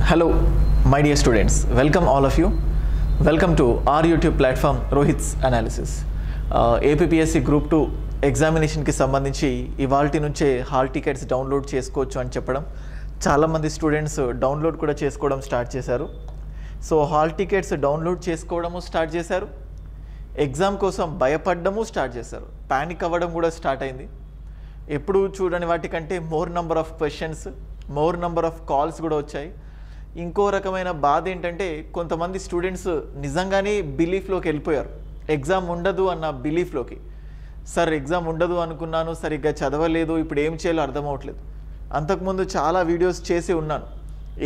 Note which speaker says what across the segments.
Speaker 1: Hello, my dear students. Welcome all of you. Welcome to our YouTube platform Rohit's Analysis. APPSC Group 2 ఎగ్జామినేషన్కి సంబంధించి ఇవాల్టి నుంచే hall tickets download చేసుకోవచ్చు అని చెప్పడం చాలామంది స్టూడెంట్స్ డౌన్లోడ్ కూడా చేసుకోవడం స్టార్ట్ చేశారు. సో హాల్ టికెట్స్ డౌన్లోడ్ చేసుకోవడము స్టార్ట్ చేశారు, ఎగ్జామ్ కోసం భయపడడము స్టార్ట్ చేశారు, ప్యానిక్ అవ్వడం కూడా స్టార్ట్ అయింది. ఎప్పుడు చూడని వాటికంటే more number of questions, more number of calls కూడా వచ్చాయి. ఇంకో రకమైన బాధ ఏంటంటే కొంతమంది స్టూడెంట్స్ నిజంగానే బిలీఫ్లోకి వెళ్ళిపోయారు. ఎగ్జామ్ ఉండదు అన్న బిలీఫ్లోకి. సార్ ఎగ్జామ్ ఉండదు అనుకున్నాను, సరిగ్గా చదవలేదు, ఇప్పుడు ఏం చేయాలో అర్థమవట్లేదు. అంతకుముందు చాలా వీడియోస్ చేసి ఉన్నాను,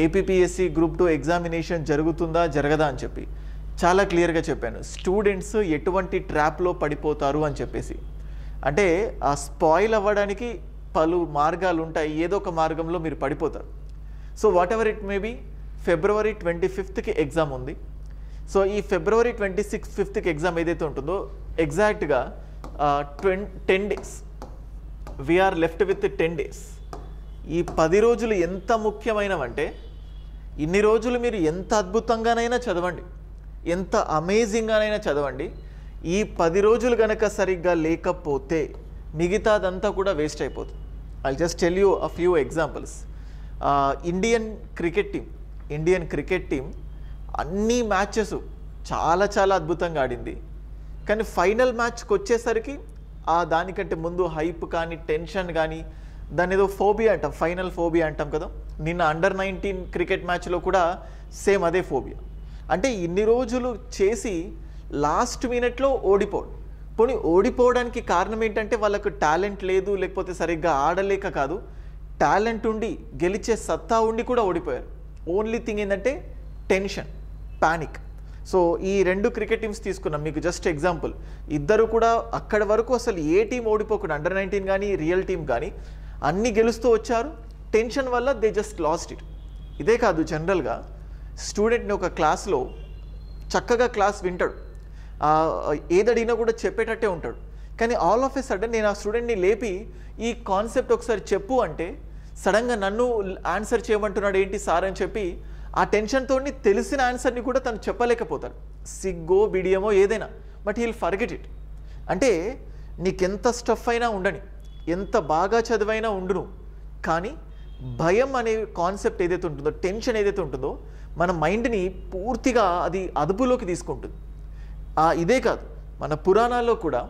Speaker 1: ఏపీపీఎస్సీ గ్రూప్ 2 ఎగ్జామినేషన్ జరుగుతుందా జరగదా అని చెప్పి చాలా క్లియర్గా చెప్పాను. స్టూడెంట్స్ ఎటువంటి ట్రాప్లో పడిపోతారు అని చెప్పేసి, అంటే ఆ స్పాయిల్ అవ్వడానికి పలు మార్గాలు ఉంటాయి, ఏదో ఒక మార్గంలో మీరు పడిపోతారు. So whatever it may be, February 25కి ఎగ్జామ్ ఉంది. సో ఈ ఫిబ్రవరి 25కి ఎగ్జామ్ ఏదైతే ఉంటుందో ఎగ్జాక్ట్గా 10 days, we are left with 10 days. ఈ 10 రోజులు ఎంత ముఖ్యమైనవంటే, ఇన్ని రోజులు మీరు ఎంత అద్భుతంగానైనా చదవండి, ఎంత అమేజింగ్గానైనా చదవండి, ఈ 10 రోజులు కనుక సరిగ్గా లేకపోతే మిగతాదంతా కూడా వేస్ట్ అయిపోతుంది. I just tell you a few examples. Indian cricket team అన్ని మ్యాచెస్ చాలా అద్భుతంగా ఆడింది. కానీ ఫైనల్ మ్యాచ్కి వచ్చేసరికి దానికంటే ముందు హైప్ కానీ టెన్షన్ కానీ, దాని ఏదో ఫోబియా అంటాం, ఫైనల్ ఫోబియా అంటాం కదా. నిన్న అండర్-19 క్రికెట్ మ్యాచ్లో కూడా సేమ్ అదే ఫోబియా. అంటే ఇన్ని రోజులు చేసి లాస్ట్ మినిట్లో ఓడిపోవడానికి కారణం ఏంటంటే వాళ్ళకు టాలెంట్ లేదు, లేకపోతే సరిగ్గా ఆడలేక కాదు, టాలెంట్ ఉండి గెలిచే సత్తా ఉండి కూడా ఓడిపోయారు. ఓన్లీ థింగ్ ఏంటంటే టెన్షన్, పానిక్. సో ఈ 2 క్రికెట్ టీమ్స్ తీసుకున్నాం మీకు జస్ట్ ఎగ్జాంపుల్. ఇద్దరు కూడా అక్కడి వరకు అసలు ఏ టీం ఓడిపోకుండా, అండర్-19 కానీ రియల్ టీం కానీ అన్నీ గెలుస్తూ వచ్చారు. టెన్షన్ వల్ల దే జస్ట్ లాస్ట్ ఇట్. ఇదే కాదు, జనరల్గా స్టూడెంట్ని ఒక క్లాస్లో చక్కగా క్లాస్ వింటాడు, ఏదడిగినా కూడా చెప్పేటట్టే ఉంటాడు. కానీ ఆల్ ఆఫ్ ఏ సడన్ నేను ఆ స్టూడెంట్ని లేపి ఈ కాన్సెప్ట్ ఒకసారి చెప్పు అంటే సడన్గా నన్ను ఆన్సర్ చేయమంటున్నాడు ఏంటి సార్ అని చెప్పి ఆ టెన్షన్తో తెలిసిన ఆన్సర్ని కూడా తను చెప్పలేకపోతాడు. సిగ్గో బిడియమో ఏదైనా, బట్ హీల్ ఫర్గెట్ ఇట్. అంటే నీకెంత స్టఫ్ అయినా ఉండని, ఎంత బాగా చదివైనా ఉండును, కానీ భయం అనే కాన్సెప్ట్ ఏదైతే ఉంటుందో, టెన్షన్ ఏదైతే ఉంటుందో మన మైండ్ని పూర్తిగా అది అదుపులోకి తీసుకుంటుంది. ఇదే కాదు, మన పురాణాల్లో కూడా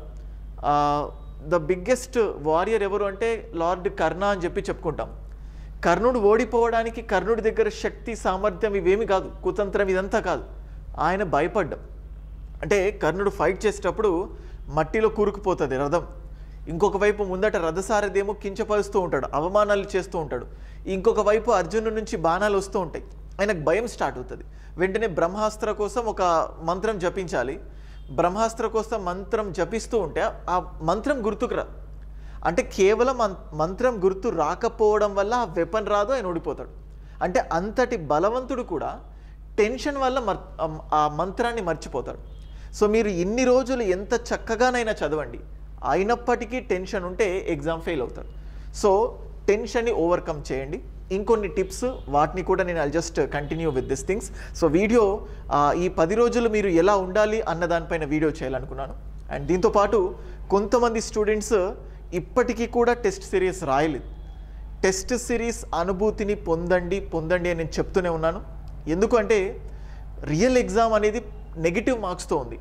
Speaker 1: ద బిగ్గెస్ట్ వారియర్ ఎవరు అంటే లార్డ్ కర్ణ అని చెప్పి చెప్పుకుంటాం. కర్ణుడు ఓడిపోవడానికి కర్ణుడి దగ్గర శక్తి, సామర్థ్యం ఇవేమి కాదు, కుతంత్రం ఇదంతా కాదు, ఆయన భయపడ్డం. అంటే కర్ణుడు ఫైట్ చేసేటప్పుడు మట్టిలో కూరుకుపోతుంది రథం, ఇంకొక వైపు ముందట రథసారథేమో కించపరుస్తూ ఉంటాడు, అవమానాలు చేస్తూ ఉంటాడు, ఇంకొక వైపు అర్జునుడి నుంచి బాణాలు వస్తూ ఉంటాయి. ఆయనకు భయం స్టార్ట్ అవుతుంది. వెంటనే బ్రహ్మాస్త్ర కోసం ఒక మంత్రం జపించాలి. బ్రహ్మాస్త్ర కోసం మంత్రం జపిస్తూ ఉంటే ఆ మంత్రం గుర్తుకు రాదు. అంటే కేవలం మంత్రం గుర్తు రాకపోవడం వల్ల ఆ వెపన్ రాదు, ఆయన ఓడిపోతాడు. అంటే అంతటి బలవంతుడు కూడా టెన్షన్ వల్ల ఆ మంత్రాన్ని మర్చిపోతాడు. సో మీరు ఇన్ని రోజులు ఎంత చక్కగానైనా చదవండి, అయినప్పటికీ టెన్షన్ ఉంటే ఎగ్జామ్ ఫెయిల్ అవుతాడు. సో టెన్షన్ని ఓవర్కమ్ చేయండి. ఇంకొన్ని టిప్స్, వాటిని కూడా నేను I just continue with this things. So video ఈ 10 రోజులు మీరు ఎలా ఉండాలి అన్న దానిపైన వీడియో చేయాలనుకున్నాను. అండ్ దీంతోపాటు కొంతమంది స్టూడెంట్స్ ఇప్పటికీ కూడా టెస్ట్ సిరీస్ రాయలేదు. టెస్ట్ సిరీస్ అనుభూతిని పొందండి అని నేను చెప్తూనే ఉన్నాను. ఎందుకంటే రియల్ ఎగ్జామ్ అనేది నెగిటివ్ మార్క్స్తో ఉంది.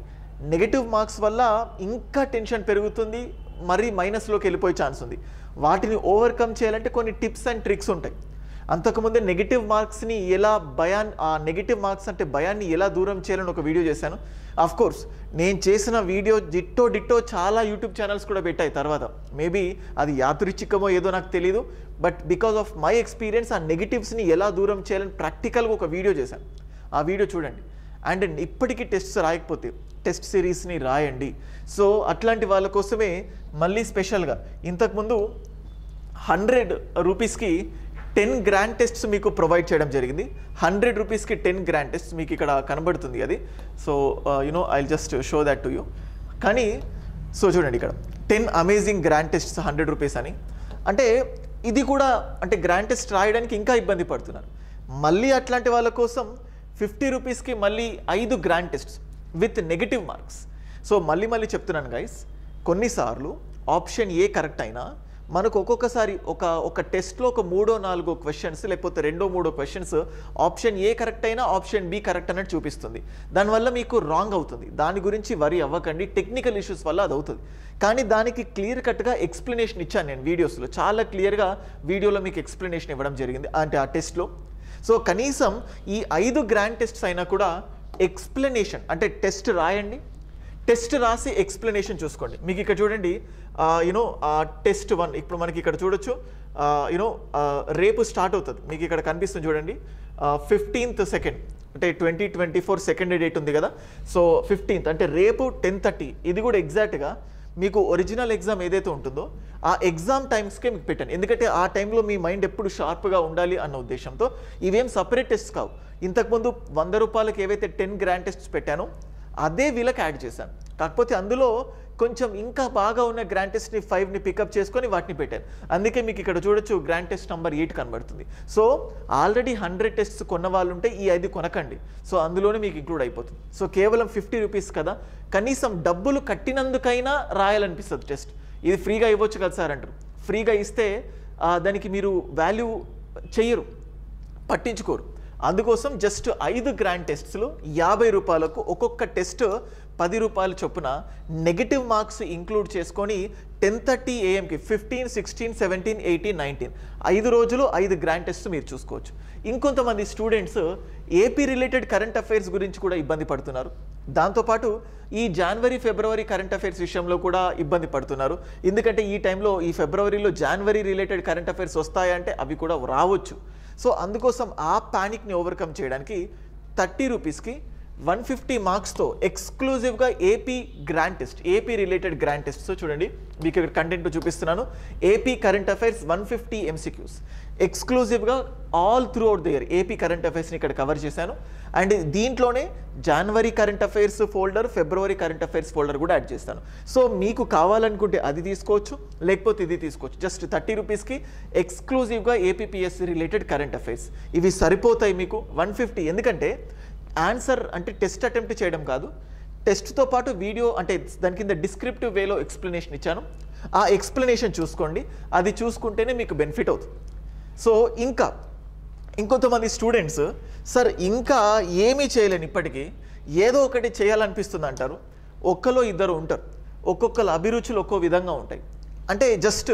Speaker 1: నెగిటివ్ మార్క్స్ వల్ల ఇంకా టెన్షన్ పెరుగుతుంది, మరీ మైనస్లోకి వెళ్ళిపోయే ఛాన్స్ ఉంది. వాటిని ఓవర్కమ్ చేయాలంటే కొన్ని టిప్స్ అండ్ ట్రిక్స్ ఉంటాయి. అంతకుముందే నెగిటివ్ మార్క్స్ని ఎలా నెగిటివ్ మార్క్స్ అంటే భయాన్ని ఎలా దూరం చేయాలని ఒక వీడియో చేశాను. కోర్స్ నేను చేసిన వీడియో డిట్టో చాలా యూట్యూబ్ ఛానల్స్ కూడా పెట్టాయి తర్వాత. మేబీ అది యాదృచ్ఛికమో ఏదో నాకు తెలీదు, but because of my experience ఆ నెగిటివ్స్ని ఎలా దూరం చేయాలని ప్రాక్టికల్గా ఒక వీడియో చేశాను. ఆ వీడియో చూడండి. అండ్ ఇప్పటికీ టెస్ట్స్ రాయకపోతే టెస్ట్ సిరీస్ని రాయండి. సో అట్లాంటి వాళ్ళ కోసమే మళ్ళీ స్పెషల్గా ఇంతకుముందు 100 రూపీస్కి 10 గ్రాండ్ టెస్ట్స్ మీకు ప్రొవైడ్ చేయడం జరిగింది. 100 రూపీస్కి 10 గ్రాండ్ టెస్ట్స్ మీకు ఇక్కడ కనబడుతుంది అది. So I just show that to you. కానీ సో చూడండి ఇక్కడ 10 అమేజింగ్ గ్రాండ్ టెస్ట్స్ 100 రూపీస్ అని. అంటే ఇది కూడా అంటే గ్రాండ్ టెస్ట్ రాయడానికి ఇంకా ఇబ్బంది పడుతున్నారు. మళ్ళీ అట్లాంటి వాళ్ళ కోసం 50 రూపీస్కి మళ్ళీ 5 grand tests with negative marks. So మళ్ళీ చెప్తున్నాను గైస్, కొన్నిసార్లు ఆప్షన్ ఏ కరెక్ట్ అయినా మనకు ఒక్కొక్కసారి ఒక టెస్ట్లో ఒక 3-4 క్వశ్చన్స్ లేకపోతే 2-3 క్వశ్చన్స్ ఆప్షన్ ఏ కరెక్ట్ అయినా ఆప్షన్ బి కరెక్ట్ అన్నట్టు చూపిస్తుంది. దానివల్ల మీకు రాంగ్ అవుతుంది. దాని గురించి వరి అవ్వకండి, టెక్నికల్ ఇష్యూస్ వల్ల అది అవుతుంది. కానీ దానికి క్లియర్ కట్గా ఎక్స్ప్లెనేషన్ ఇచ్చాను నేను వీడియోస్లో, చాలా క్లియర్గా వీడియోలో మీకు ఎక్స్ప్లెనేషన్ ఇవ్వడం జరిగింది అంటే ఆ టెస్ట్లో. సో కనీసం ఈ 5 గ్రాండ్ టెస్ట్స్ అయినా కూడా ఎక్స్ప్లెనేషన్ అంటే టెస్ట్ రాయండి, టెస్ట్ రాసి ఎక్స్ప్లెనేషన్ చూసుకోండి. మీకు ఇక్కడ చూడండి టెస్ట్ 1 ఇప్పుడు మనకి ఇక్కడ చూడొచ్చు, రేపు స్టార్ట్ అవుతుంది. మీకు ఇక్కడ కనిపిస్తుంది చూడండి, 15th సెకండ్ అంటే 2024 సెకండ్ డేట్ ఉంది కదా. సో 15th అంటే రేపు 10:30. ఇది కూడా ఎగ్జాక్ట్గా మీకు ఒరిజినల్ ఎగ్జామ్ ఏదైతే ఉంటుందో ఆ ఎగ్జామ్ టైమ్స్కే మీకు పెట్టాను. ఎందుకంటే ఆ టైంలో మీ మైండ్ ఎప్పుడు షార్ప్గా ఉండాలి అన్న ఉద్దేశంతో. ఇవేం సపరేట్ టెస్ట్ కావు. ఇంతకుముందు 100 రూపాయలకి ఏవైతే 10 గ్రాండ్ టెస్ట్స్ పెట్టానో అదే వీళ్ళకి యాడ్ చేశాను. కాకపోతే అందులో కొంచెం ఇంకా బాగా ఉన్న గ్రాండ్ టెస్ట్ని 5ని పికప్ చేసుకొని వాటిని పెట్టాను. అందుకే మీకు ఇక్కడ చూడొచ్చు గ్రాండ్ టెస్ట్ నెంబర్ 8 కనబడుతుంది. సో ఆల్రెడీ 100 టెస్ట్స్ కొన్న వాళ్ళు ఉంటే ఈ 5 కొనకండి. సో అందులోనే మీకు ఇంక్లూడ్ అయిపోతుంది. సో కేవలం 50 రూపీస్ కదా, కనీసం డబ్బులు కట్టినందుకైనా రాయాలనిపిస్తుంది టెస్ట్. ఇది ఫ్రీగా ఇవ్వచ్చు కదా సార్ అంటారు. ఫ్రీగా ఇస్తే దానికి మీరు వాల్యూ చెయ్యరు, పట్టించుకోరు. అందుకోసం జస్ట్ 5 గ్రాండ్ టెస్ట్స్లో 50 రూపాయలకు ఒక్కొక్క టెస్ట్ 10 రూపాయల చొప్పున నెగిటివ్ మార్క్స్ ఇంక్లూడ్ చేసుకొని 10:30 AM-కి 15, 16, 17, 18, 19 5 రోజులు 5 గ్రాండ్ టెస్ట్ మీరు చూసుకోవచ్చు. ఇంకొంతమంది students AP related current affairs గురించి కూడా ఇబ్బంది పడుతున్నారు. దాంతోపాటు ఈ జనవరి ఫిబ్రవరి కరెంట్ అఫైర్స్ విషయంలో కూడా ఇబ్బంది పడుతున్నారు. ఎందుకంటే ఈ టైంలో ఈ ఫిబ్రవరిలో జనవరి రిలేటెడ్ కరెంట్ అఫైర్స్ వస్తాయంటే అవి కూడా రావచ్చు. సో అందుకోసం ఆ ప్యానిక్ని ఓవర్కమ్ చేయడానికి 30 రూపీస్కి 150 మార్క్స్తో ఎక్స్క్లూజివ్గా AP grand test, AP related grand టెస్ట్తో చూడండి మీకు ఇక్కడ కంటెంట్ చూపిస్తున్నాను. ఏపీ కరెంట్ అఫైర్స్ 150 MCQs ఎక్స్క్లూజివ్గా all throughout the year AP current అఫైర్స్ని ఇక్కడ కవర్ చేశాను. అండ్ దీంట్లోనే January current affairs folder, February current affairs folder కూడా యాడ్ చేస్తాను. సో మీకు కావాలనుకుంటే అది తీసుకోవచ్చు, లేకపోతే ఇది తీసుకోవచ్చు. జస్ట్ 30 రూపీస్కి ఎక్స్క్లూజివ్గా ఏపీపీఎస్సీ రిలేటెడ్ కరెంట్ అఫైర్స్ ఇవి సరిపోతాయి మీకు 150. ఎందుకంటే ఆన్సర్ అంటే టెస్ట్ అటెంప్ట్ చేయడం కాదు, టెస్ట్తో పాటు వీడియో అంటే దాని కింద డిస్క్రిప్టివ్ వేలో ఎక్స్ప్లెనేషన్ ఇచ్చాను. ఆ ఎక్స్ప్లెనేషన్ చూసుకోండి, అది చూసుకుంటేనే మీకు బెనిఫిట్ అవుతుంది. సో ఇంకొంతమంది స్టూడెంట్స్ సార్ ఇంకా ఏమీ చేయలేని ఇప్పటికీ ఏదో ఒకటి చేయాలనిపిస్తుంది అంటారు. ఒక్కలో ఇద్దరు ఉంటారు, ఒక్కొక్కరు అభిరుచులు ఒక్కో విధంగా ఉంటాయి. అంటే జస్ట్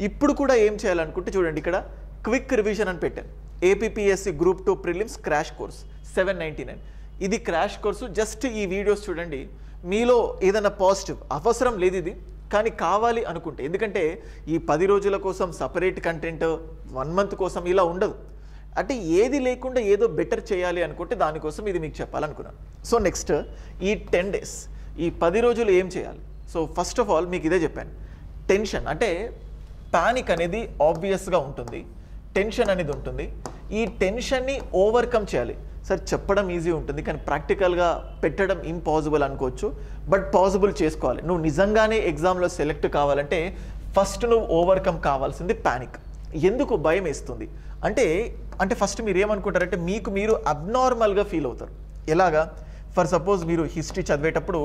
Speaker 1: ఇప్పుడు కూడా ఏం చేయాలనుకుంటే చూడండి ఇక్కడ క్విక్ రివిజన్ అని పెట్టాను. APPSC group 2 prelims crash course 799. ఇది క్రాష్ కోర్సు. జస్ట్ ఈ వీడియోస్ చూడండి, మీలో ఏదైనా పాజిటివ్ అవసరం లేదు ఇది, కానీ కావాలి అనుకుంటే, ఎందుకంటే ఈ 10 రోజుల కోసం సపరేట్ కంటెంట్ 1 మంత్ కోసం ఇలా ఉండదు. అంటే ఏది లేకుండా ఏదో బెటర్ చేయాలి అనుకుంటే దానికోసం ఇది మీకు చెప్పాలనుకున్నాను. సో నెక్స్ట్ ఈ 10 డేస్ ఈ 10 రోజులు ఏం చేయాలి? సో ఫస్ట్ ఆఫ్ ఆల్ మీకు ఇదే చెప్పాను, టెన్షన్ అంటే పానిక్ అనేది ఆబ్వియస్గా ఉంటుంది, టెన్షన్ అనేది ఉంటుంది. ఈ టెన్షన్ని ఓవర్కమ్ చేయాలి. సార్ చెప్పడం ఈజీ ఉంటుంది, కానీ ప్రాక్టికల్గా పెట్టడం ఇంపాసిబుల్ అనుకోవచ్చు, బట్ పాసిబుల్ చేసుకోవాలి. నువ్వు నిజంగానే ఎగ్జామ్లో సెలెక్ట్ కావాలంటే ఫస్ట్ నువ్వు ఓవర్కమ్ కావాల్సింది పానిక్. ఎందుకు భయం వేస్తుంది అంటే ఫస్ట్ మీరు ఏమనుకుంటారంటే మీకు మీరు అబ్నార్మల్గా ఫీల్ అవుతారు. ఎలాగా? ఫర్ సపోజ్ మీరు హిస్టరీ చదివేటప్పుడు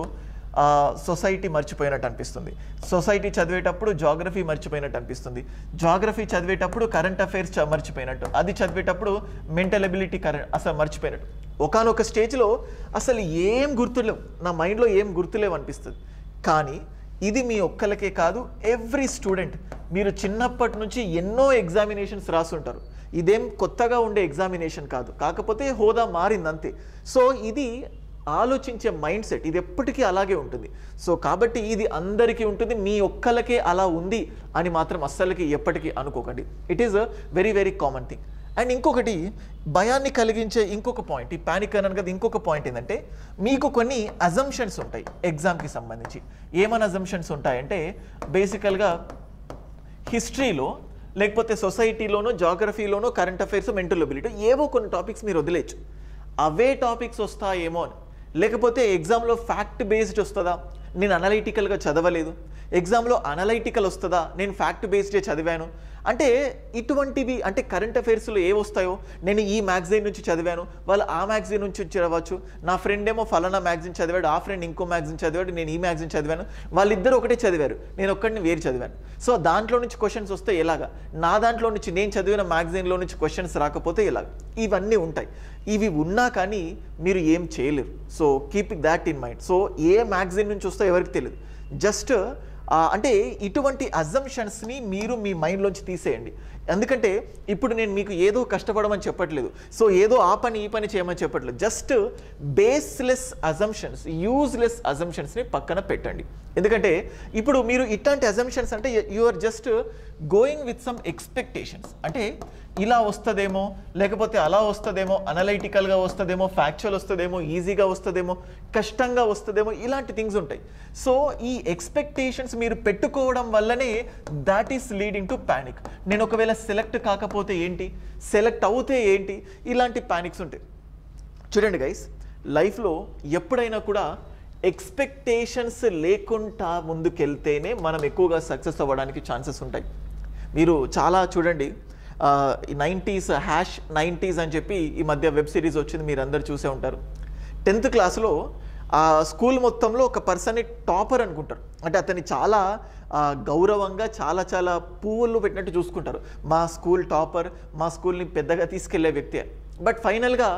Speaker 1: సొసైటీ మర్చిపోయినట్టు అనిపిస్తుంది, సొసైటీ చదివేటప్పుడు జాగ్రఫీ మర్చిపోయినట్టు అనిపిస్తుంది, జాగ్రఫీ చదివేటప్పుడు కరెంట్ అఫైర్స్ మర్చిపోయినట్టు, అది చదివేటప్పుడు మెంటల్ ఎబిలిటీ అసలు మర్చిపోయినట్టు. ఒకానొక స్టేజ్లో అసలు ఏం గుర్తులేవు, నా మైండ్లో ఏం గుర్తులేవు అనిపిస్తుంది. కానీ ఇది మీ ఒక్కలకే కాదు, ఎవ్రీ స్టూడెంట్. మీరు చిన్నప్పటి నుంచి ఎన్నో ఎగ్జామినేషన్స్ రాసుంటారు. ఇదేం కొత్తగా ఉండే ఎగ్జామినేషన్ కాదు, కాకపోతే హోదా మారింది అంతే. సో ఇది ఆలోచించే మైండ్ సెట్, ఇది ఎప్పటికీ అలాగే ఉంటుంది. సో కాబట్టి ఇది అందరికీ ఉంటుంది, మీ ఒక్కలకే అలా ఉంది అని మాత్రం అస్సలకి ఎప్పటికీ అనుకోకండి. It is a very very common thing. And ఇంకొకటి భయాన్ని కలిగించే ఇంకొక పాయింట్, ఈ పానిక్ అన్నాను కదా, ఇంకొక పాయింట్ ఏంటంటే మీకు కొన్ని అజంప్షన్స్ ఉంటాయి ఎగ్జామ్కి సంబంధించి. ఏమైనా అజంప్షన్స్ ఉంటాయంటే బేసికల్గా హిస్టరీలో లేకపోతే సొసైటీలోనో జాగ్రఫీలోనో కరెంట్ అఫైర్స్ మెంటల్ ఎబిలిటీ ఏవో కొన్ని టాపిక్స్ మీరు వదిలేయచ్చు. అవే టాపిక్స్ వస్తాయేమో అని, లేకపోతే ఎగ్జామ్లో ఫ్యాక్ట్ బేస్డ్ వస్తుందా, నేను అనలిటికల్గా చదవలేదు, ఎగ్జామ్లో అనలైటికల్ వస్తుందా, నేను ఫ్యాక్ట్ బేస్డే చదివాను అంటే ఇటువంటివి, అంటే కరెంట్ అఫైర్స్లో ఏ వస్తాయో నేను ఈ మ్యాగజైన్ నుంచి చదివాను, వాళ్ళు ఆ మ్యాగజైన్ నుంచి చదవచ్చు, నా ఫ్రెండ్ ఏమో ఫలానా మ్యాగజైన్ చదివాడు, ఆ ఫ్రెండ్ ఇంకో మ్యాగజైన్ చదివాడు, నేను ఈ మ్యాగజైన్ చదివాను, వాళ్ళిద్దరు ఒకటే చదివారు, నేను ఒక్కడిని వేరు చదివాను. సో దాంట్లో నుంచి క్వశ్చన్స్ వస్తే ఎలాగా, నా దాంట్లో నుంచి నేను చదివిన మ్యాగజైన్లో నుంచి క్వశ్చన్స్ రాకపోతే ఎలాగా, ఇవన్నీ ఉంటాయి. ఇవి ఉన్నా కానీ మీరు ఏం చేయలేరు. So keep that in mind. So A magazine నుంచి వస్తే ఎవరికి తెలియదు, జస్ట్ అంటే ఇటువంటి అజంప్షన్స్ని మీరు మీ మైండ్లోంచి తీసేయండి. ఎందుకంటే ఇప్పుడు నేను మీకు ఏదో కష్టపడమని చెప్పట్లేదు, సో ఏదో ఆ పని ఈ పని చేయమని చెప్పట్లేదు, జస్ట్ బేస్లెస్ అజంప్షన్స్, యూజ్లెస్ అజంప్షన్స్ని పక్కన పెట్టండి. ఎందుకంటే ఇప్పుడు మీరు ఇట్లాంటి అజంప్షన్స్ అంటే you are just going with some expectations, అంటే ఇలా వస్తుందేమో, లేకపోతే అలా వస్తుందేమో, అనలైటికల్గా వస్తుందేమో, ఫ్యాక్చువల్ వస్తుందేమో, ఈజీగా వస్తుందేమో, కష్టంగా వస్తుందేమో, ఇలాంటి థింగ్స్ ఉంటాయి. సో ఈ ఎక్స్పెక్టేషన్స్ మీరు పెట్టుకోవడం వల్లనే that is leading to panic. నేను ఒకవేళ సెలెక్ట్ కాకపోతే ఏంటి, సెలెక్ట్ అవుతే ఏంటి, ఇలాంటి ప్యానిక్స్ ఉంటాయి. చూడండి గైస్, లైఫ్లో ఎప్పుడైనా కూడా ఎక్స్పెక్టేషన్స్ లేకుండా ముందుకెళ్తేనే మనం ఎక్కువగా సక్సెస్ అవ్వడానికి ఛాన్సెస్ ఉంటాయి. మీరు చాలా చూడండి, 90s #90s అని చెప్పి ఈ మధ్య వెబ్ సిరీస్ వచ్చింది, మీరు అందరు చూసే ఉంటారు. 10th క్లాస్లో స్కూల్ మొత్తంలో ఒక పర్సన్ని టాపర్ అనుకుంటారు, అంటే అతన్ని చాలా గౌరవంగా చాలా చాలా పువ్వులు పెట్టినట్టు చూసుకుంటారు, మా స్కూల్ టాపర్, మా స్కూల్ని పెద్దగా తీసుకెళ్లే వ్యక్తి. బట్ ఫైనల్గా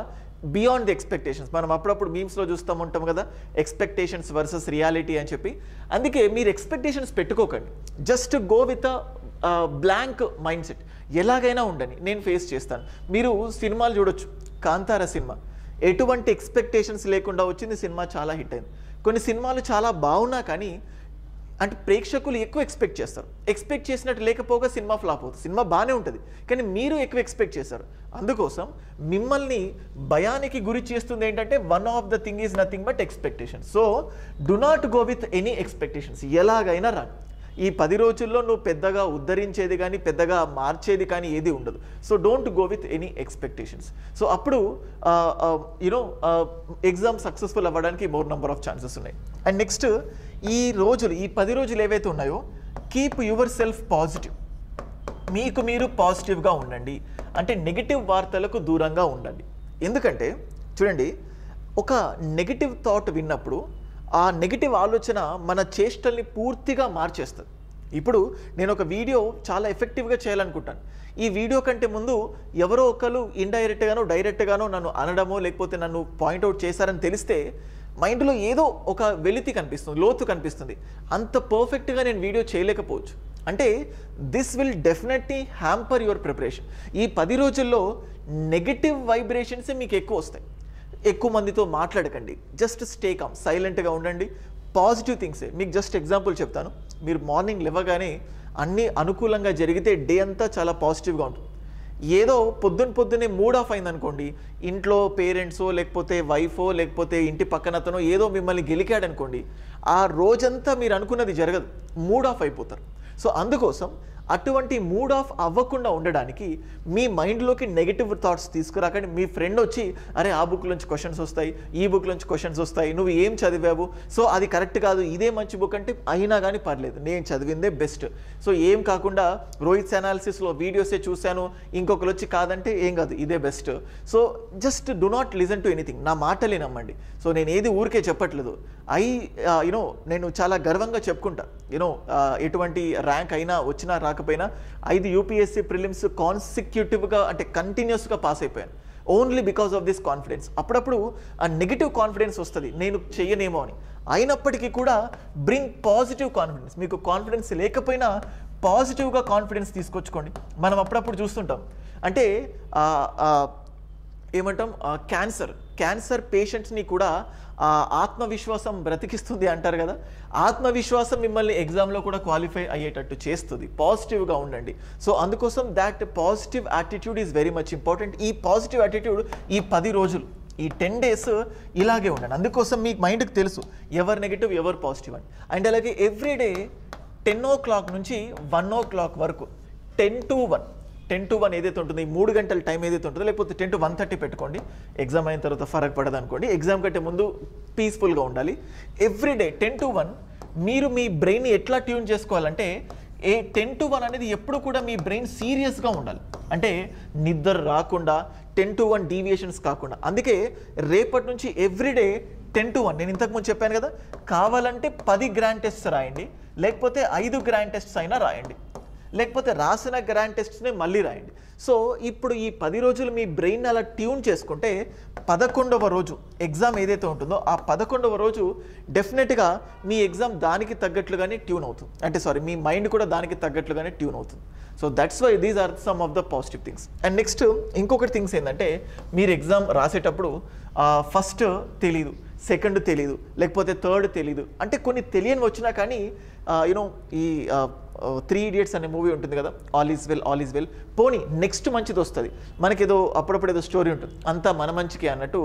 Speaker 1: బియాండ్ ది ఎక్స్పెక్టేషన్స్, మనం అప్పుడప్పుడు మీమ్స్లో చూస్తూ ఉంటాం కదా, ఎక్స్పెక్టేషన్స్ వర్సెస్ రియాలిటీ అని చెప్పి. అందుకే మీరు ఎక్స్పెక్టేషన్స్ పెట్టుకోకండి, just go with blank mind set. ఎలాగైనా ఉండని, నేను ఫేస్ చేస్తాను. మీరు సినిమాలు చూడొచ్చు, కాంతార సినిమా ఎటువంటి ఎక్స్పెక్టేషన్స్ లేకుండా వచ్చింది, సినిమా చాలా హిట్ అయింది. కొన్ని సినిమాలు చాలా బాగున్నా కానీ అంటే ప్రేక్షకులు ఎక్కువ ఎక్స్పెక్ట్ చేస్తారు, ఎక్స్పెక్ట్ చేసినట్టు లేకపోగా సినిమా ఫ్లాప్ అవుతుంది. సినిమా బాగానే ఉంటుంది కానీ మీరు ఎక్కువ ఎక్స్పెక్ట్ చేస్తారు, అందుకోసం మిమ్మల్ని భయానికి గురి చేస్తుంది ఏంటంటే one of the thing is nothing but expectation. So do not go with any expectations. ఎలాగైనా రాను, ఈ 10 రోజుల్లో నువ్వు పెద్దగా ఉద్ధరించేది కానీ పెద్దగా మార్చేది కానీ ఏది ఉండదు. So don't go with any expectations. So అప్పుడు యూనో ఎగ్జామ్ సక్సెస్ఫుల్ అవ్వడానికి మోర్ నెంబర్ ఆఫ్ ఛాన్సెస్ ఉన్నాయి. అండ్ నెక్స్ట్ ఈ 10 రోజులు ఏవైతే ఉన్నాయో, కీప్ యువర్ సెల్ఫ్ పాజిటివ్. మీకు మీరు పాజిటివ్గా ఉండండి, అంటే నెగిటివ్ వార్తలకు దూరంగా ఉండండి. ఎందుకంటే చూడండి, ఒక నెగిటివ్ థాట్ విన్నప్పుడు ఆ నెగిటివ్ ఆలోచన మన చేష్టల్ని పూర్తిగా మార్చేస్తుంది. ఇప్పుడు నేను ఒక వీడియో చాలా ఎఫెక్టివ్గా చేయాలనుకుంటాను, ఈ వీడియో కంటే ముందు ఎవరో ఒకరు ఇండైరెక్ట్గానో డైరెక్ట్గానో నన్ను అనడమో లేకపోతే నన్ను పాయింట్అవుట్ చేశారని తెలిస్తే మైండ్లో ఏదో ఒక వెలితి కనిపిస్తుంది, లోతు కనిపిస్తుంది. అంత పర్ఫెక్ట్గా నేను వీడియో చేయలేకపోవచ్చు. అంటే this will definitely hamper your preparation. ఈ 10 రోజుల్లో నెగిటివ్ వైబ్రేషన్సే మీకు ఎక్కువ వస్తాయి. ఎక్కువ మందితో మాట్లాడకండి, జస్ట్ స్టే కామ్, సైలెంట్గా ఉండండి. పాజిటివ్ థింగ్సే. మీకు జస్ట్ ఎగ్జాంపుల్ చెప్తాను, మీరు మార్నింగ్ లేవగానే అన్నీ అనుకూలంగా జరిగితే డే అంతా చాలా పాజిటివ్గా ఉంటుంది. ఏదో పొద్దున్నే మూడ్ ఆఫ్ అయిందనుకోండి, ఇంట్లో పేరెంట్సో లేకపోతే వైఫో లేకపోతే ఇంటి పక్కనతనో ఏదో మిమ్మల్ని గెలికాడనుకోండి, ఆ రోజంతా మీరు అనుకున్నది జరగదు, మూడ్ ఆఫ్ అయిపోతారు. సో అందుకోసం అటువంటి మూడ్ ఆఫ్ అవ్వకుండా ఉండడానికి మీ మైండ్లోకి నెగిటివ్ థాట్స్ తీసుకురాకండి. మీ ఫ్రెండ్ వచ్చి అరే ఆ బుక్ నుంచి క్వశ్చన్స్ వస్తాయి, ఈ బుక్ నుంచి క్వశ్చన్స్ వస్తాయి, నువ్వు ఏం చదివావు, సో అది కరెక్ట్ కాదు, ఇదే మంచి బుక్ అంటే అయినా కానీ పర్లేదు, నేను చదివిందే బెస్ట్. సో ఏం కాకుండా రోహిత్ అనాలిసిస్లో వీడియోసే చూశాను, ఇంకొకరు వచ్చి కాదంటే ఏం కాదు, ఇదే best. So just do not listen to anything. నా మాటలే నమ్మండి. సో నేను ఏది ఊరికే చెప్పట్లేదు. నేను చాలా గర్వంగా చెప్పుకుంటా, ఎటువంటి ర్యాంక్ అయినా వచ్చినా రాకపోయినా 5 UPSC ప్రిలిమ్స్ కాన్సిక్యూటివ్గా అంటే కంటిన్యూస్గా పాస్ అయిపోయాను, only because of this confidence. అప్పుడప్పుడు ఆ నెగిటివ్ కాన్ఫిడెన్స్ వస్తుంది, నేను చెయ్యనేమో అని. అయినప్పటికీ కూడా బ్రింగ్ పాజిటివ్ కాన్ఫిడెన్స్. మీకు కాన్ఫిడెన్స్ లేకపోయినా పాజిటివ్గా కాన్ఫిడెన్స్ తీసుకొచ్చుకోండి. మనం అప్పుడప్పుడు చూస్తుంటాం, అంటే ఏమంటాం, క్యాన్సర్ పేషెంట్స్ని కూడా ఆత్మవిశ్వాసం బ్రతికిస్తుంది అంటారు కదా. ఆత్మవిశ్వాసం మిమ్మల్ని ఎగ్జామ్లో కూడా క్వాలిఫై అయ్యేటట్టు చేస్తుంది. పాజిటివ్గా ఉండండి. సో అందుకోసం that positive attitude is very much important. ఈ పాజిటివ్ యాటిట్యూడ్ ఈ 10 రోజులు, ఈ 10 days ఇలాగే ఉండండి. అందుకోసం మీ మైండ్కి తెలుసు ఎవరు నెగిటివ్ ఎవరు పాజిటివ్ అని. అండ్ అలాగే ఎవ్రీడే 10 o'clock నుంచి 1 o'clock వరకు 10 to 1 ఏదైతే ఉంటుందో, ఈ 3 గంటల టైం ఏదైతే ఉంటుందో, లేకపోతే 10 to 1:30 పెట్టుకోండి. ఎగ్జామ్ అయిన తర్వాత ఫరక్ పడదు అనుకోండి. ఎగ్జామ్ కంటే ముందు పీస్ఫుల్గా ఉండాలి. ఎవ్రీడే 10 to 1 మీరు మీ బ్రెయిన్ ఎట్లా ట్యూన్ చేసుకోవాలంటే 10 to 1 అనేది ఎప్పుడు కూడా మీ బ్రెయిన్ సీరియస్గా ఉండాలి, అంటే నిద్ర రాకుండా 10 to 1 డీవియేషన్స్ కాకుండా. అందుకే రేపటి నుంచి ఎవ్రీడే 10 to 1 నేను ఇంతకుముందు చెప్పాను కదా, కావాలంటే 10 గ్రాండ్ టెస్ట్స్ రాయండి, లేకపోతే 5 గ్రాండ్ టెస్ట్స్ అయినా రాయండి, లేకపోతే రాసిన గ్రాండ్ టెస్ట్స్ని మళ్ళీ రాయండి. సో ఇప్పుడు ఈ 10 రోజులు మీ బ్రెయిన్ అలా ట్యూన్ చేసుకుంటే 11వ రోజు ఎగ్జామ్ ఏదైతే ఉంటుందో ఆ 11వ రోజు డెఫినెట్గా మీ ఎగ్జామ్ దానికి తగ్గట్లుగానే ట్యూన్ అవుతుంది, అంటే సారీ మీ మైండ్ కూడా దానికి తగ్గట్లుగానే ట్యూన్ అవుతుంది. So that's why these are some of the positive things. And next ఇంకొకటి థింగ్స్ ఏంటంటే, మీరు ఎగ్జామ్ రాసేటప్పుడు ఫస్ట్ తెలీదు, సెకండ్ తెలీదు, లేకపోతే థర్డ్ తెలీదు, అంటే కొన్ని తెలియని వచ్చినా కానీ యూనో ఈ 3 Idiots అనే మూవీ ఉంటుంది కదా, ఆల్ ఈజ్ వెల్ పోనీ నెక్స్ట్ మంచిది వస్తుంది, మనకేదో అప్పుడప్పుడు ఏదో స్టోరీ ఉంటుంది, అంతా మన మంచికి అన్నట్టు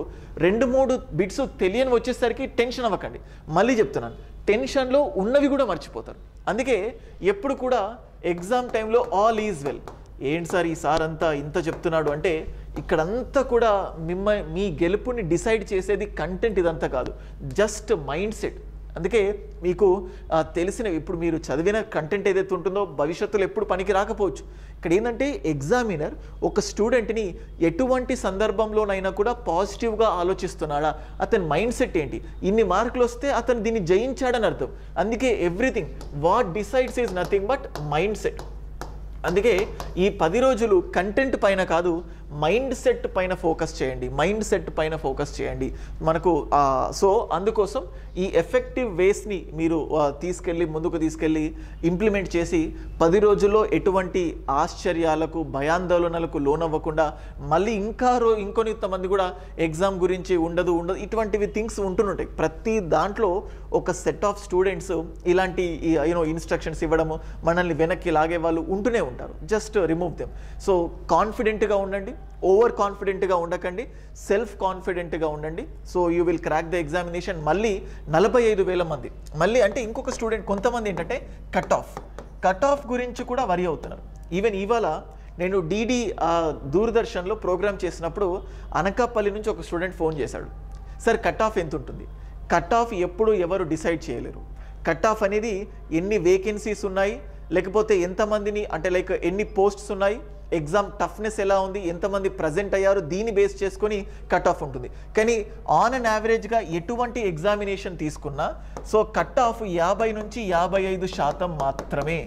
Speaker 1: 2-3 బిట్స్ తెలియని వచ్చేసరికి టెన్షన్ అవ్వకండి. మళ్ళీ చెప్తున్నాను, టెన్షన్లో ఉన్నవి కూడా మర్చిపోతారు. అందుకే ఎప్పుడు కూడా ఎగ్జామ్ టైంలో ఆల్ ఈజ్ వెల్, ఏంటి సార్ ఈ సార్ అంతా ఇంత చెప్తున్నాడు అంటే, ఇక్కడంతా కూడా మీ గెలుపుని డిసైడ్ చేసేది కంటెంట్ ఇదంతా కాదు, జస్ట్ మైండ్ సెట్. అందుకే మీకు తెలిసినవి ఇప్పుడు మీరు చదివిన కంటెంట్ ఏదైతే ఉంటుందో భవిష్యత్తులో ఎప్పుడు పనికి రాకపోవచ్చు. ఇక్కడ ఏంటంటే ఎగ్జామినర్ ఒక స్టూడెంట్ని ఎటువంటి సందర్భంలోనైనా కూడా పాజిటివ్గా ఆలోచిస్తున్నాడా, అతని మైండ్ సెట్ ఏంటి, ఇన్ని మార్కులు వస్తే అతను దీన్ని జయించాడని అర్థం. అందుకే everything what decides is nothing but mind set. అందుకే ఈ 10 రోజులు కంటెంట్ పైన కాదు, మైండ్ సెట్ పైన ఫోకస్ చేయండి, మనకు. సో అందుకోసం ఈ ఎఫెక్టివ్ వేస్ని మీరు ముందుకు తీసుకెళ్ళి ఇంప్లిమెంట్ చేసి 10 రోజుల్లో ఎటువంటి ఆశ్చర్యాలకు భయాందోళనలకు లోనవ్వకుండా, మళ్ళీ ఇంకొంతమంది కూడా ఎగ్జామ్ గురించి ఉండదు ఇటువంటివి థింగ్స్ ఉంటుంటాయి. ప్రతి దాంట్లో ఒక సెట్ ఆఫ్ స్టూడెంట్స్ ఇలాంటి ఇన్స్ట్రక్షన్స్ ఇవ్వడము, మనల్ని వెనక్కి లాగే వాళ్ళు ఉంటూనే ఉంటారు. Just remove them. సో కాన్ఫిడెంట్గా ఉండండి, ఓవర్ కాన్ఫిడెంట్గా ఉండకండి, సెల్ఫ్ కాన్ఫిడెంట్గా ఉండండి. So you will crack the examination. మళ్ళీ 45,000 మంది మళ్ళీ అంటే ఇంకొక స్టూడెంట్ కొంతమంది ఏంటంటే కట్ ఆఫ్ గురించి కూడా వరి అవుతున్నారు. ఈవెన్ ఇవాళ నేను డీడీ దూరదర్శన్లో ప్రోగ్రామ్ చేసినప్పుడు అనకాపల్లి నుంచి ఒక స్టూడెంట్ ఫోన్ చేశాడు, సార్ కట్ ఆఫ్ ఎంత ఉంటుంది? కట్ ఆఫ్ ఎప్పుడు ఎవరు డిసైడ్ చేయలేరు. కట్ ఆఫ్ అనేది ఎన్ని వేకెన్సీస్ ఉన్నాయి, లేకపోతే ఎంతమందిని అంటే లైక్ ఎన్ని పోస్ట్స్ ఉన్నాయి, ఎగ్జామ్ టఫ్నెస్ ఎలా ఉంది, ఎంతమంది ప్రజెంట్ అయ్యారు, దీన్ని బేస్ చేసుకొని కట్ ఆఫ్ ఉంటుంది. కానీ ఆన్ అండ్ యావరేజ్గా ఎటువంటి ఎగ్జామినేషన్ తీసుకున్నా సో కట్ ఆఫ్ 50 నుంచి 55% మాత్రమే,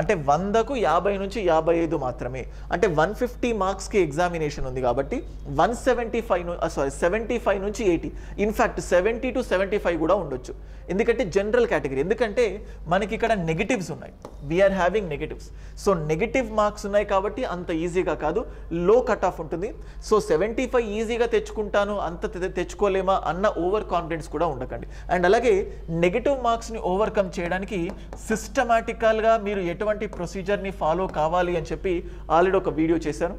Speaker 1: అంటే 100కు 50 నుంచి 55 మాత్రమే. అంటే 150 మార్క్స్కి ఎగ్జామినేషన్ ఉంది కాబట్టి 75 నుంచి 80, ఇన్ఫ్యాక్ట్ 70 to 75 కూడా ఉండొచ్చు. ఎందుకంటే జనరల్ కేటగిరీ, ఎందుకంటే మనకి ఇక్కడ నెగిటివ్స్ ఉన్నాయి, we are having negatives. So negative marks ఉన్నాయి కాబట్టి అంత ఈజీగా కాదు, లో కట్ ఆఫ్ ఉంటుంది. సో 75 ఈజీగా తెచ్చుకుంటాను, అంత తెచ్చుకోలేమా అన్న ఓవర్ కాన్ఫిడెన్స్ కూడా ఉండకండి. అండ్ అలాగే నెగిటివ్ మార్క్స్ని ఓవర్కమ్ చేయడానికి సిస్టమాటికల్గా మీరు ఎటువంటి ప్రొసీజర్ని ఫాలో కావాలి అని చెప్పి ఆల్రెడీ ఒక వీడియో చేశాను.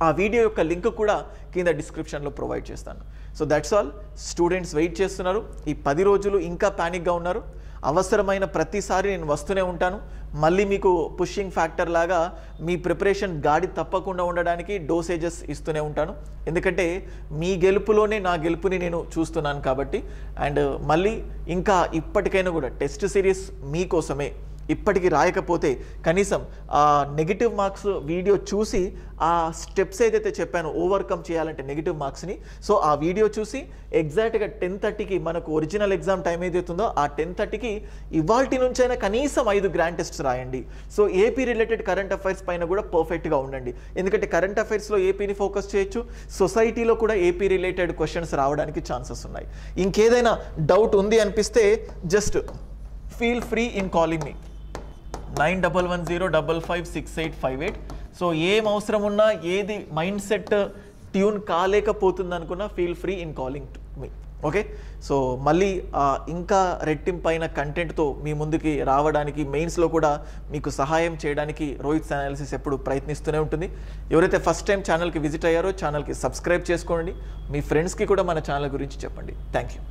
Speaker 1: ఆ వీడియో యొక్క లింక్ కూడా కింద డిస్క్రిప్షన్లో ప్రొవైడ్ చేస్తాను. So that's all. Students wait చేస్తున్నారు, ఈ 10 రోజులు ఇంకా ప్యానిక్గా ఉన్నారు. అవసరమైన ప్రతిసారి నేను వస్తూనే ఉంటాను, మళ్ళీ మీకు పుషింగ్ ఫ్యాక్టర్ లాగా మీ ప్రిపరేషన్ గాడి తప్పకుండా ఉండడానికి డోసేజెస్ ఇస్తూనే ఉంటాను. ఎందుకంటే మీ గెలుపులోనే నా గెలుపుని నేను చూస్తున్నాను కాబట్టి. అండ్ మళ్ళీ ఇంకా ఇప్పటికైనా కూడా టెస్ట్ సిరీస్ మీకోసమే. ఇప్పటికీ రాయకపోతే కనీసం ఆ నెగిటివ్ మార్క్స్ వీడియో చూసి ఆ స్టెప్స్ ఏదైతే చెప్పానో ఓవర్కమ్ చేయాలంటే నెగిటివ్ మార్క్స్ని, సో ఆ వీడియో చూసి ఎగ్జాక్ట్గా 10:30కి మనకు ఒరిజినల్ ఎగ్జామ్ టైం ఏదైతుందో ఆ 10:30కి ఇవాల్టి నుంచైనా కనీసం 5 గ్రాండ్ టెస్ట్స్ రాయండి. So AP related current affairs పైన కూడా పర్ఫెక్ట్గా ఉండండి. ఎందుకంటే కరెంట్ అఫైర్స్లో ఏపీని ఫోకస్ చేయొచ్చు, సొసైటీలో కూడా ఏపీ రిలేటెడ్ క్వశ్చన్స్ రావడానికి ఛాన్సెస్ ఉన్నాయి. ఇంకేదైనా డౌట్ ఉంది అనిపిస్తే just feel free in calling me 9110556858. So ఏం అవసరం ఉన్నా, ఏది మైండ్ సెట్ ట్యూన్ కాలేకపోతుంది అనుకున్నా feel free in calling to me. Okay, so మళ్ళీ ఇంకా రెట్టింపైన కంటెంట్తో మీ ముందుకి రావడానికి, మెయిన్స్లో కూడా మీకు సహాయం చేయడానికి రోహిత్ అనాలిసిస్ ఎప్పుడు ప్రయత్నిస్తూనే ఉంటుంది. ఎవరైతే ఫస్ట్ టైం ఛానల్కి విజిట్ అయ్యారో ఛానల్కి సబ్స్క్రైబ్ చేసుకోండి, మీ ఫ్రెండ్స్కి కూడా మన ఛానల్ గురించి చెప్పండి. Thank you.